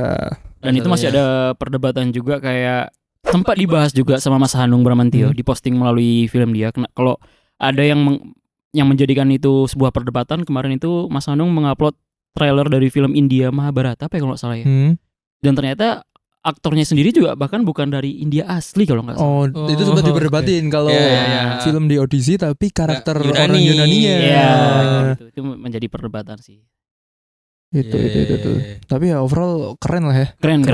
Dan itu masih ada perdebatan juga, kayak sempat dibahas juga sama Mas Hanung Bramantio, diposting melalui film dia. Kalau ada yang menjadikan itu sebuah perdebatan, kemarin itu Mas Hanung mengupload trailer dari film India Mahabharata apa ya kalau nggak salah ya. Dan ternyata aktornya sendiri juga bahkan bukan dari India asli kalau nggak salah. Itu sempat diperdebatin kalau film di audisi tapi karakter orang Yunaninya. Gitu. Itu menjadi perdebatan sih. Itu. Tapi ya overall keren lah ya. Keren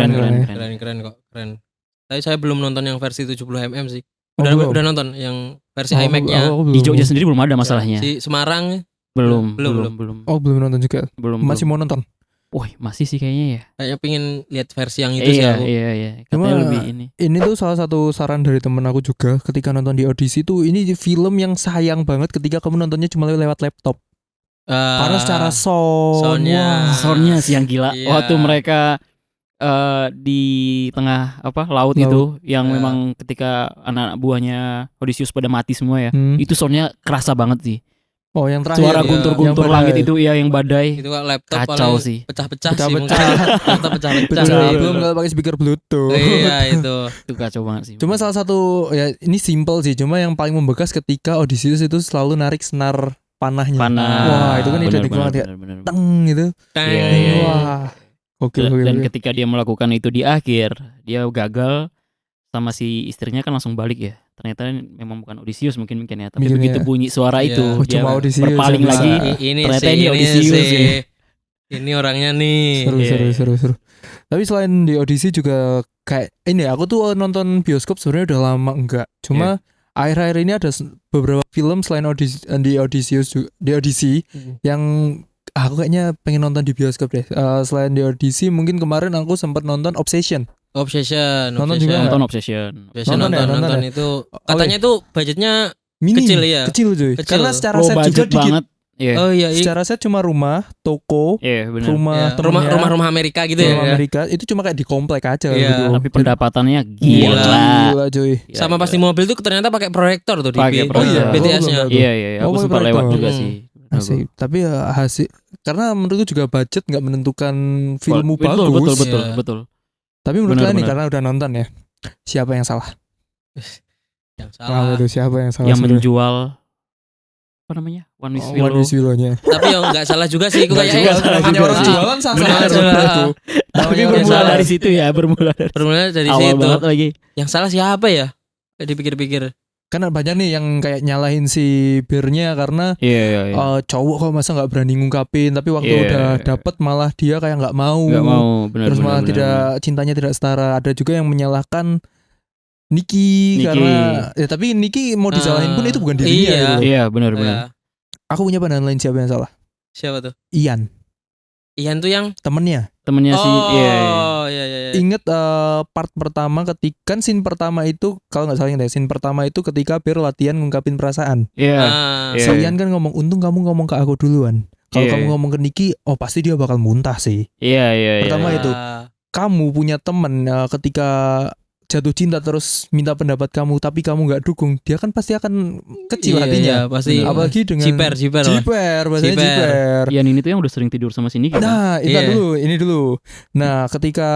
kok. Tapi saya belum nonton yang versi 70 mm sih. Udah nonton yang versi IMAX-nya. Di Jogja sendiri belum ada masalahnya. Di Semarang belum. Oh, belum nonton juga. Masih mau nonton. Wah, masih sih kayaknya ya. Kayaknya pengen lihat versi yang itu sih aku. Iya. Katanya lebih ini. Ini tuh salah satu saran dari temen aku juga ketika nonton di audisi tuh, ini film yang sayang banget ketika kamu nontonnya cuma lewat laptop. Karena secara soundnya sih yang gila. Iya. Waktu mereka di tengah laut itu yang memang ketika anak buahnya Odysseus pada mati semua ya. Itu soundnya kerasa banget sih. Oh, yang terakhir suara guntur-guntur langit itu ya, yang badai. Itu laptop kacau sih. Pecah-pecah sih. Belum kalau pakai speaker Bluetooth. Iya, itu kacau banget sih. Cuma salah satu ya, ini simple sih, cuma yang paling membekas ketika Odysseus itu selalu narik senar panahnya. Wah, itu kan identik banget ya. Teng gitu. Iya. Wah. Oke. Dan ketika dia melakukan itu di akhir, dia gagal sama si istrinya kan langsung balik ya. Ternyata memang bukan Odysseus mungkin ya, tapi begitu bunyi suara itu dia cuma Odysseus berpaling lagi. Ternyata ini Odysseus sih. Ini orangnya nih. Seru. Tapi selain di audisi juga kayak ini, aku tuh nonton bioskop sebenarnya udah lama enggak. Cuma akhir-akhir ini ada beberapa film selain di audisi yang aku kayaknya pengen nonton di bioskop deh. Selain di audisi, mungkin kemarin aku sempat nonton Obsession. Nonton itu katanya itu budgetnya mini, kecil ya. Kecil cuy. Karena secara set juga dikit banget. Oh iya. Secara set cuma rumah, toko, rumah Amerika gitu ya. Rumah Amerika itu cuma kayak di komplek aja gitu. Tapi pendapatannya gila cuy. Sama pas di mobil tuh ternyata pakai proyektor tuh di BTS-nya. Iya. Aku sempat lewat juga sih. Asik. Tapi hasil karena menurutku juga budget nggak menentukan filmmu bagus. Betul. Tapi menurut kalian nih, karena udah nonton ya, siapa yang salah? Yang salah. Itu siapa yang salah? Yang menjual apa namanya? One Wish Willow-nya. Tapi yang enggak salah juga sih, kayaknya orang jualan salah. Tapi bermula dari situ ya, bermula dari awal situ. banget lagi. Yang salah siapa ya? Dipikir-pikir. kan banyak nih yang kayak nyalahin si Bear-nya karena Iya. cowok kok masa nggak berani ngungkapin, tapi waktu Iya. udah dapet malah dia kayak nggak mau. Nggak mau, benar. Terus malah benar. tidak cintanya tidak setara. Ada juga yang menyalahkan Niki karena ya tapi Niki mau disalahin pun itu bukan dirinya iya. gitu loh. Iya, benar. Ya. Aku punya pandangan lain, siapa yang salah? Siapa tuh? Ian, Ian tuh yang temennya. Temennya sih, iya. Iya. Ingat part pertama kan scene pertama itu kalau nggak salah ingat ya, scene pertama itu ketika Bear latihan ngungkapin perasaan. Iya. Ah, Si Ian kan ngomong, untung kamu ngomong ke aku duluan. Kalau Iya. kamu ngomong ke Niki, oh pasti dia bakal muntah sih. Iya. Pertama iya. itu. Kamu punya temen ketika jatuh cinta terus minta pendapat kamu, tapi kamu nggak dukung, dia kan pasti akan kecil hatinya. Iya, pasti. Apalagi dengan Jiper lah. jiper, bahasanya Jiper. jiper. Ian ini tuh yang udah sering tidur sama si Niki kan? Nah, Iya. ini dulu. Nah, ketika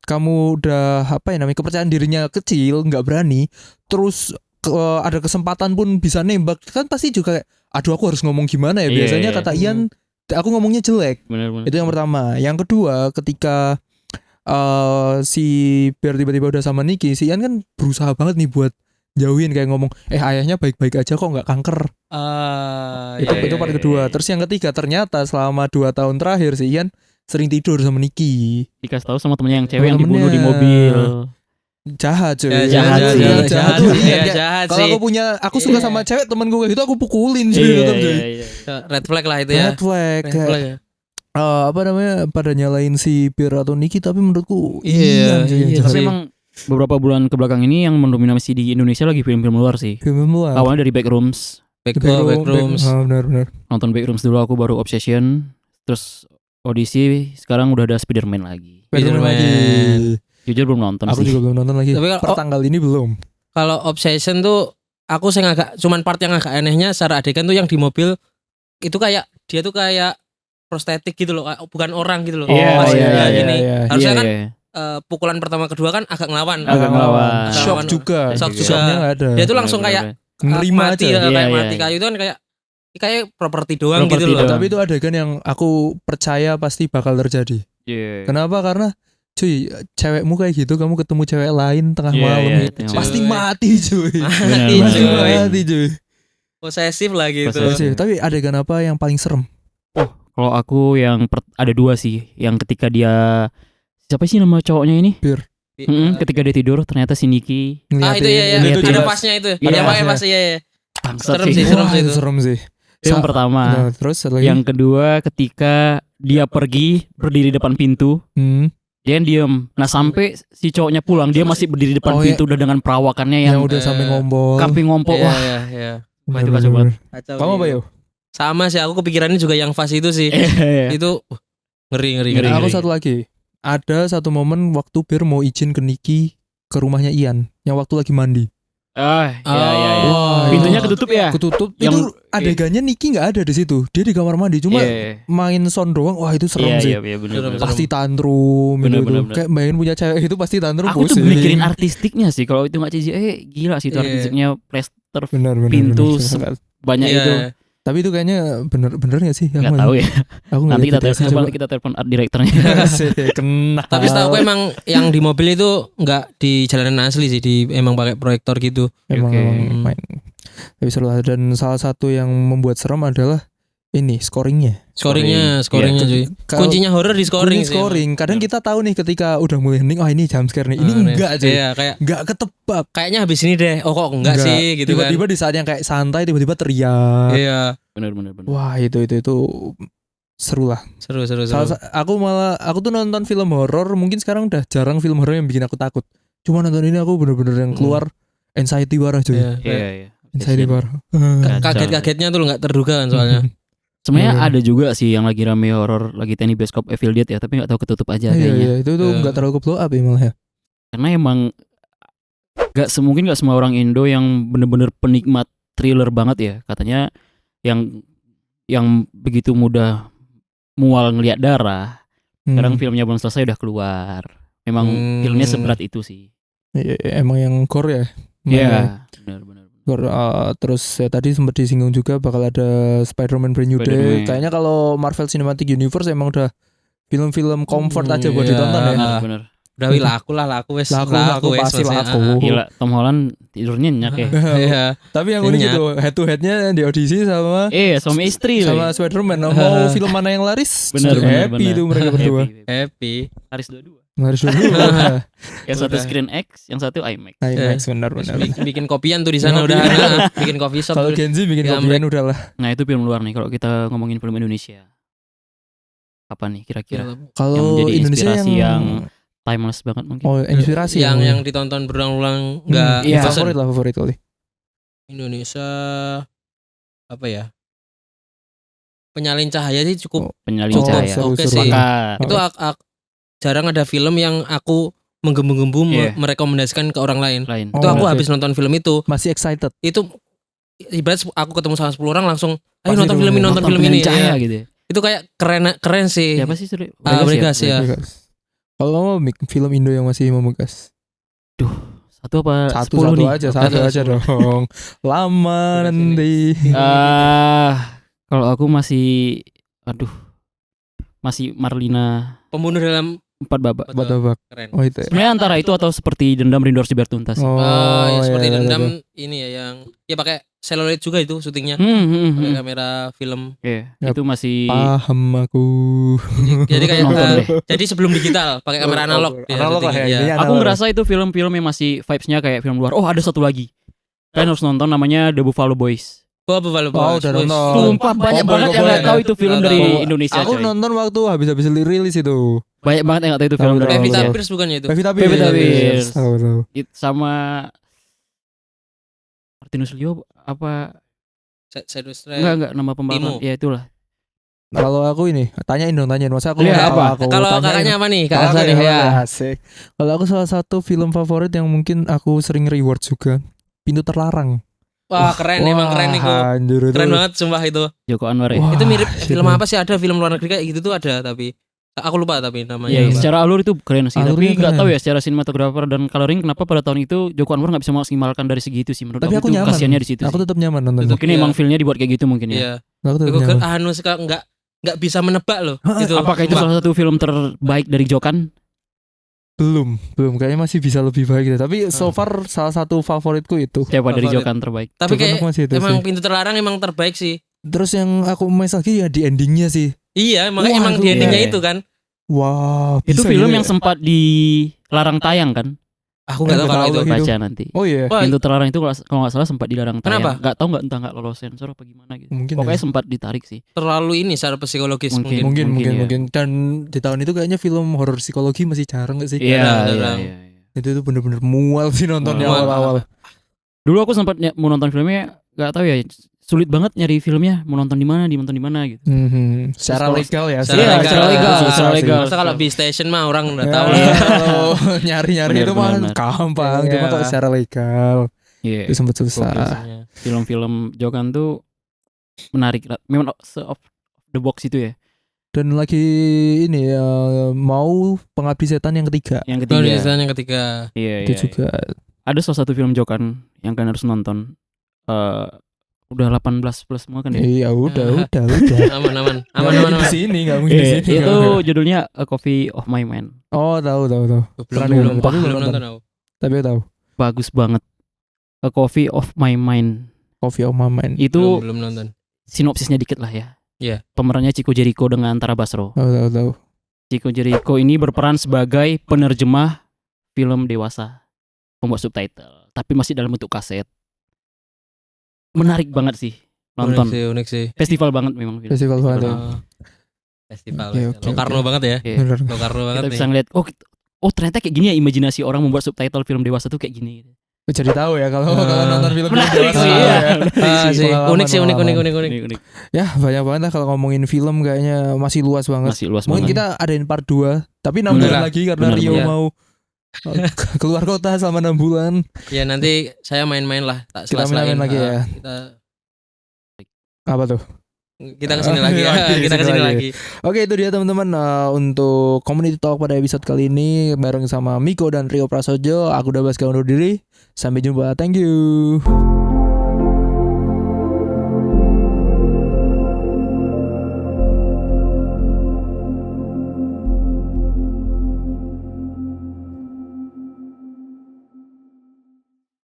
kamu udah kepercayaan dirinya kecil, nggak berani, terus ada kesempatan pun bisa nembak, kan pasti juga kayak, aduh aku harus ngomong gimana ya? Iya, Biasanya iya. kata Ian, aku ngomongnya jelek. Benar. Itu yang pertama. Yang kedua, ketika si Bear tiba-tiba udah sama Niki, si Ian kan berusaha banget nih buat jauhin, kayak ngomong, ayahnya baik-baik aja kok, nggak kanker. Itu part kedua. Terus yang ketiga, ternyata selama 2 tahun terakhir si Ian sering tidur sama Niki. Dikasih tahu sama temennya yang cewek yang Temennya. dibunuh di mobil. Jahat cuy. Jahat sih. Jahat tuh. sih. Iya, Iya, jahat kalau sih. aku suka Iya. sama cewek temen gue gitu, aku pukulin cuy. Iya. tetep, cuy. Red flag lah itu ya. Red flag. Red flag ya. Pada nyalain si Bear atau Niki, tapi menurutku Iya, Ian cuy yang iya jahat. Tapi emang beberapa bulan kebelakang ini yang mendominasi di Indonesia lagi film-film luar sih. Film luar. Awalnya dari Backrooms. Backrooms. Benar. Nonton Backrooms dulu, aku baru Obsession. Terus Odyssey, sekarang udah ada Spider-Man lagi. Spider-Man lagi. Jujur belum nonton Aku sih. juga belum nonton lagi. Tapi Per tanggal ini belum. Kalau Obsession tuh aku sing agak cuman part yang agak anehnya secara adegan tuh yang di mobil itu kayak dia tuh kayak prostetik gitu loh, kayak bukan orang gitu loh. Iya, Pas iya, dia iya, gini. iya. Harusnya kan Iya. pukulan pertama kedua kan agak ngelawan. Agak ngelawan. Shock Ngelawan. juga. Shock juga. Shocknya nggak ada. Dia tuh langsung kayak Nerima mati, aja. kayak Iya, mati iya. kayu itu kan kayak properti doang Properti gitu loh. doang. Tapi itu adegan yang aku percaya pasti bakal terjadi. Iya. Kenapa? Karena cuy, cewekmu kayak gitu, kamu ketemu cewek lain tengah Iya, malam, iya, tengah pasti malam. mati cuy. Mati, Benar, Pasti benar. mati cuy. Posesif lah gitu. Posesif. Tapi adegan apa yang paling serem? Kalau aku yang ada 2 sih. Yang ketika dia, siapa sih nama cowoknya ini? Bear. Ketika dia tidur ternyata si Niki Itu ya. Ngeliatin. Ada pasnya itu. Iya. Ada pakai pas iya. bangsat Serem sih. sih, serem Wah, sih itu itu. serem sih. Itu yang pertama. Nah, terus satu lagi. Yang kedua ketika dia pergi berdiri depan pintu, dia diem. Nah sampai si cowoknya pulang, dia masih berdiri depan Oh, iya. pintu udah dengan perawakannya yang yang udah sampai ngompol. kamping ngompol. Wah, Iya. Wah, itu kacau banget. Kamu apa yo? Sama sih aku kepikirannya juga yang fase itu sih. Itu ngeri. Ngeri. Aku satu lagi. Ada satu momen waktu Bear mau izin ke Niki ke rumahnya Ian, yang waktu lagi mandi. Iya. Wah, Pintunya itu ketutup ya? Ketutup. Yang- Itu adegannya Niki nggak ada di situ. Dia di kamar mandi, cuma Iya. main sound doang. Wah, itu serem sih. Iya, bener. Serem. Pasti tantrum Bener, gitu. bener, bener. Kayak bayangin punya cewek itu pasti tantrum. Aku tuh pusing. mikirin artistiknya sih. Kalau itu nggak cheesy, gila sih itu Iya. artistiknya, plaster Benar, pintu benar. banyak Iya. itu. Tapi itu kayaknya bener gak sih? Nggak tahu ya. Aku Nanti ngeliat kita detailnya, telepon, coba. kita telepon art directornya. Asik, kena. Tapi setahu aku emang yang di mobil itu nggak di jalanan asli sih, emang pakai proyektor gitu. Emang Oke. main. Tapi seru lah. Dan salah satu yang membuat serem adalah ini scoringnya. Scoringnya Iya. cuy. Kalau- Kuncinya horor di scoring sih. scoring. Kadang Bener. kita tahu nih ketika udah mulai hening, ini jump scare nih. Ini enggak aja. Iya, kayak Enggak ketebak. kayaknya habis ini deh. Oh kok enggak sih gitu kan. Tiba-tiba di saat yang kayak santai tiba-tiba teriak. Iya. Bener. Wah, itu seru lah. Seru. Aku tuh nonton film horor, mungkin sekarang udah jarang film horor yang bikin aku takut. Cuma nonton ini aku bener-bener yang keluar anxiety parah cuy. Iya. Iya. Anxiety parah. Kaget-kagetnya tuh nggak terduga kan soalnya. Sebenarnya Iya. ada juga sih yang lagi rame horor, lagi di bioskop Evil Dead ya, tapi nggak tahu ketutup aja Iya, kayaknya. iya, itu tuh Iya. nggak terlalu ke blow up ya malah ya. Karena emang mungkin nggak semua orang Indo yang bener-bener penikmat thriller banget ya. Katanya yang begitu mudah mual ngelihat darah. Sekarang filmnya belum selesai udah keluar. Memang filmnya seberat itu sih. Iya, emang yang core ya. Iya, benar. Core, terus tadi sempat disinggung juga bakal ada Spider-Man Brand New Day. Spider-Man. Kayaknya kalau Marvel Cinematic Universe emang udah film-film comfort aja buat iya. ditonton ya. Ah. Benar. Udah wih laku wes. Laku pasti laku. Gila, Tom Holland tidurnya nyenyak ya. Iya. Tapi yang unik itu head to headnya di audisi sama Suami istri. sama Spider-Man. Mau film mana yang laris? Benar. Happy itu mereka berdua. Happy. Haris dua-dua. Laris berdua. Yang satu Screen X, yang satu IMAX. IMAX benar. Bikin kopian tuh di sana udah. Bikin coffee shop. Kalau Genzi bikin kopian udah lah. Nah, itu film luar nih kalau kita ngomongin film Indonesia. Apa nih kira-kira? Kalau Yang menjadi Indonesia inspirasi yang timeless banget mungkin. Oh, inspirasi yang ditonton berulang-ulang enggak iya. favorit kali. Indonesia apa ya? Penyalin Cahaya sih cukup Penyalin Oh, Cahaya. seru, Oke seru. sih. Sepakat. Itu jarang ada film yang aku menggembu-gembu Iya. merekomendasikan ke orang lain. Lain. Itu Oh, aku oke. habis nonton film itu. Masih excited. Itu ibarat aku ketemu sama 10 orang langsung ayo Pasti nonton dulu film ini, ya. nonton film ini. Penyalin Cahaya Iya. gitu ya. Itu kayak keren sih. Siapa sih? Bregas ya. Kalau kamu film Indo yang masih membekas. Satu apa? Satu 10 nih. aja Satu. dong. Lama nanti. Kalau aku masih masih Marlina Pembunuh dalam 4 babak. Babak. keren. Oh itu ya. Sebenarnya antara itu atau seperti Dendam Rindu Harus Dibayar Tuntas. Oh, Ya seperti iya, Dendam iya. ini ya yang ya pakai celluloid juga itu syutingnya. Pakai kamera film. Iya, Yap. itu masih Paham aku. Jadi kayak Nonton deh. jadi sebelum digital pakai kamera analog. Analog lah ya, syutingnya. intinya. Aku analog. ngerasa itu film-film yang masih vibes-nya kayak film luar. Oh, ada satu lagi. Kalian harus nonton, namanya The Buffalo Boys. Buffalo Oh, Boys. udah Boys. nonton. Sumpah banyak Oh, banget yang boleh, nggak tahu itu film Nggak dari tahu. Indonesia. Aku coy. nonton waktu habis rilis itu. Banyak banget yang nggak tahu itu Tahu, film dari tahu, Pevita Indonesia. Pierce bukannya itu? Pevita Pevita Pierce. Pierce. Tahu. Sama Martinus Leo apa? Shadow Strike. Enggak nama pembalap. Timo. Ya itulah. Kalau aku ini tanyain masa aku Iya, nggak tahu apa? aku Kalau tanyain. kakaknya apa nih? Kak Kalau Hasan aku nih ya. asik. Kalau aku salah satu film favorit yang mungkin aku sering reward juga, Pintu Terlarang. Wah, keren emang keren itu. Anjir, itu. Keren banget sumpah itu. Joko Anwar ya. Wah, Itu mirip itu. film apa sih? Ada film luar negeri kayak gitu tuh ada tapi aku lupa tapi namanya. Iya, apa. secara alur itu keren sih. Alurnya Tapi nggak keren. tahu ya secara sinematografer dan coloring kenapa pada tahun itu Joko Anwar nggak bisa maksimalkan dari segi itu sih. Menurut Tapi aku itu nyaman. kasiannya di situ. Aku sih. tetap nyaman nonton. Tetep. Mungkin Iya. emang filmnya dibuat kayak gitu mungkin ya. Iya. Aku tetap Itu nyaman. suka nggak bisa menebak loh. Itu. Apakah itu salah satu film terbaik dari Jokan? Belum kayaknya masih bisa lebih baik gitu. Tapi so far salah satu favoritku itu. Siapa dari Favorit. Jokan terbaik? Tapi Jokan kayak aku masih itu emang sih. Pintu Terlarang emang terbaik sih. Terus yang aku mes lagi ya di endingnya sih. Iya, makanya Wah, emang itu di endingnya iya. itu kan. Wah, Itu bisa film gitu yang ya? sempat dilarang tayang kan? Aku nggak tahu kalau Nggak itu. tahu. Baca nanti. Oh iya. Wah, Pintu Terlarang itu kalau nggak salah sempat dilarang tayang. Kenapa? Nggak tahu entah nggak lolos sensor apa gimana gitu. Mungkin Pokoknya ya. sempat ditarik sih. Terlalu ini secara psikologis Mungkin. mungkin. Mungkin ya. dan di tahun itu kayaknya film horor psikologi masih jarang gak sih? Jarang. Iya. Itu tuh bener-bener mual sih nontonnya Mual. awal-awal. Dulu aku sempat mau nonton filmnya, nggak tahu ya, sulit banget nyari filmnya, mau nonton di mana gitu. Secara Terus legal ya. Secara legal, secara legal. Masa kalau B Station mah orang udah Ya, tahu lah. kalau nyari-nyari Benar, itu mah benar. gampang, Iya. cuma kalau secara legal Iya. itu sempat susah. Biasanya. Film-film Jokan tuh menarik, memang off the box itu ya. Dan lagi ini ya mau Pengabdi Setan yang ketiga. Yang Kalau di ketiga. sana yang ketiga. Iya, Itu iya, juga. ada salah satu film Jokan yang kalian harus nonton. Udah 18 plus semua kan ya. Iya udah. Aman. Di sini nggak mungkin di Iya, sini. itu judulnya A Coffee of My Mind. Oh tahu. Belum Pernah belum tapi belum belum nonton aku. Tapi aku tahu. Bagus banget. A Coffee of My Mind. Coffee of My Mind. Itu Belum nonton. sinopsisnya dikit lah ya. Iya. Pemerannya Chico Jericho dengan Tara Basro. Tahu. Chico Jericho ini berperan sebagai penerjemah film dewasa, pembuat subtitle, tapi masih dalam bentuk kaset. Menarik banget sih nonton. Unik sih. Festival banget memang film. Festival banget ya. Festival. Oke. Lokarno banget ya. Iya. Bener. Lokarno banget Kita nih. bisa ngeliat, oh ternyata kayak gini ya imajinasi orang membuat subtitle film dewasa tuh kayak gini. Jadi tahu ya kalau nonton film Menarik dewasa sih, ya. iya. Sih. Unik sih, unik. Unik. Ya banyak banget lah kalau ngomongin film kayaknya masih luas banget. Masih luas Mungkin banget. kita adain part 2 tapi 6 bulan Bener. lagi karena Bener, Rio bener. mau keluar kota selama 6 bulan. Ya nanti saya main-main lah. Tak Kita sela-selain. main-main lagi ya. Apa tuh? Kita kesini lagi ya. Oke, Kita kesini lagi. lagi. Oke itu dia teman-teman untuk Community Talk pada episode kali ini bareng sama Miko dan Rio Prasojo. Aku udah undur diri. Sampai jumpa. Thank you.